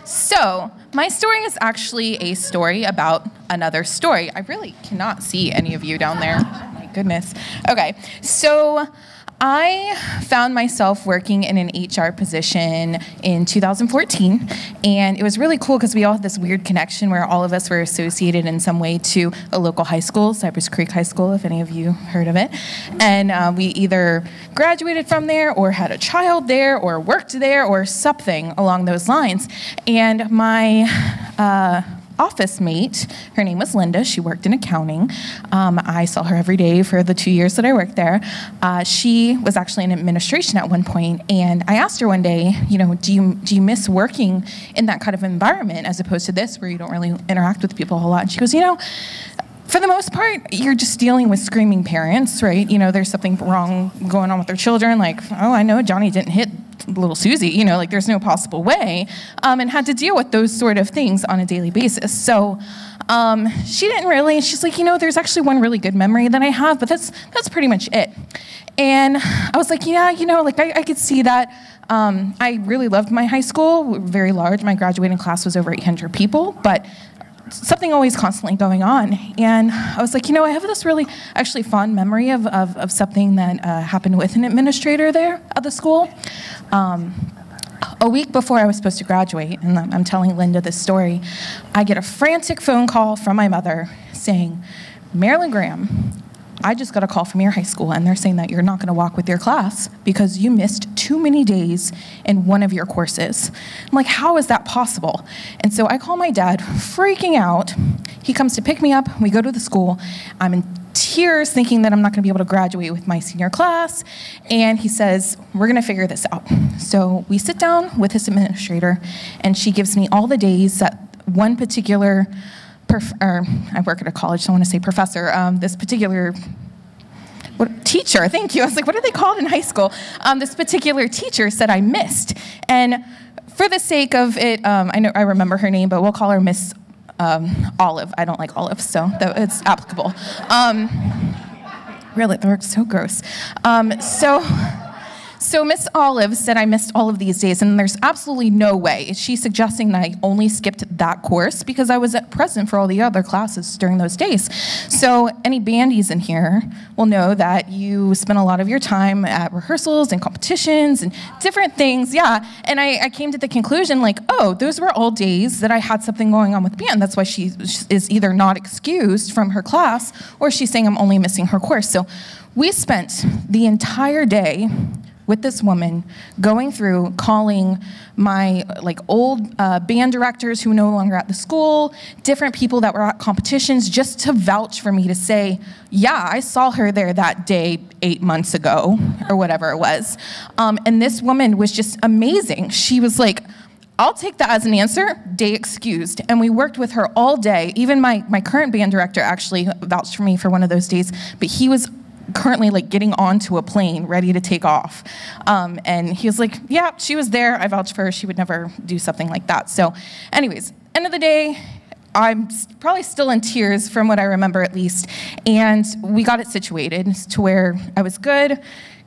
So, my story is actually a story about another story. I really cannot see any of you down there. Oh my goodness. Okay, so I found myself working in an HR position in 2014, and it was really cool because we all had this weird connection where all of us were associated in some way to a local high school, Cypress Creek High School, if any of you heard of it. And we either graduated from there or had a child there or worked there or something along those lines. And my office mate, her name was Linda. She worked in accounting. I saw her every day for the 2 years that I worked there. She was actually in administration at one point, and I asked her one day, you know, do you miss working in that kind of environment as opposed to this where you don't really interact with people a whole lot? And she goes, you know, for the most part, you're just dealing with screaming parents, right? You know, there's something wrong going on with their children, like, oh, I know Johnny didn't hit little Susie, you know, like there's no possible way, and had to deal with those sort of things on a daily basis. So she didn't really, she's like, you know, there's actually one really good memory that I have, but that's pretty much it. And I was like, yeah, you know, like I could see that. I really loved my high school, we were very large. My graduating class was over 800 people, but something always constantly going on. And I was like, you know, I have this really actually fond memory of something that happened with an administrator there at the school. A week before I was supposed to graduate, and I'm telling Linda this story, I get a frantic phone call from my mother saying, Maralyn Graham, I just got a call from your high school, and they're saying that you're not going to walk with your class because you missed too many days in one of your courses. I'm like, how is that possible? And so I call my dad, freaking out. He comes to pick me up. We go to the school. I'm in tears thinking that I'm not going to be able to graduate with my senior class. And he says, we're going to figure this out. So we sit down with his administrator, and she gives me all the days that one particular I work at a college, so I want to say professor, this particular teacher, thank you. I was like, what are they called in high school? This particular teacher said I missed. And for the sake of it, I remember her name, but we'll call her Miss Olive. I don't like olives, so it's applicable. Really, they're so gross. So Miss Olive said I missed all of these days, and there's absolutely no way. She's suggesting that I only skipped that course because I was present for all the other classes during those days. So any bandies in here will know that you spend a lot of your time at rehearsals and competitions and different things, yeah. And I came to the conclusion, like, oh, those were all days that I had something going on with band. That's why she is either not excused from her class or she's saying I'm only missing her course. So we spent the entire day with this woman, going through, calling my old band directors who were no longer at the school, different people that were at competitions, just to vouch for me to say, yeah, I saw her there that day 8 months ago, or whatever it was. And this woman was just amazing. She was like, I'll take that as an answer, day excused. And we worked with her all day. Even my current band director actually vouched for me for one of those days, but he was currently getting onto a plane ready to take off. And he was like, yeah, she was there. I vouched for her. She would never do something like that. So anyways, end of the day, I'm probably still in tears from what I remember at least. And we got it situated to where I was good.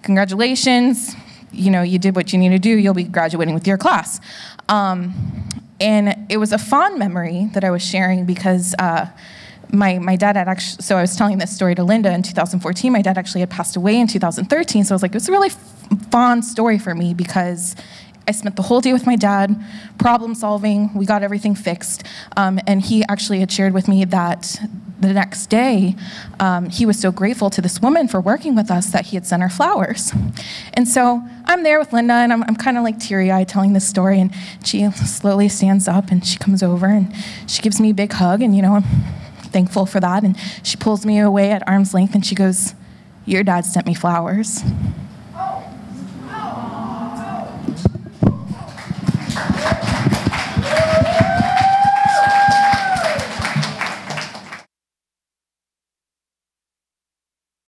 Congratulations. You know, you did what you need to do. You'll be graduating with your class. And it was a fond memory that I was sharing because my dad had actually, so I was telling this story to Linda in 2014. My dad actually had passed away in 2013. So I was like, it was a really fond story for me because I spent the whole day with my dad, problem solving. We got everything fixed. And he actually had shared with me that the next day, he was so grateful to this woman for working with us that he had sent her flowers. And so I'm there with Linda, and I'm kind of like teary-eyed telling this story, and she slowly stands up, and she comes over, and she gives me a big hug, and, you know, I'm thankful for that. And she pulls me away at arm's length, and she goes, your dad sent me flowers.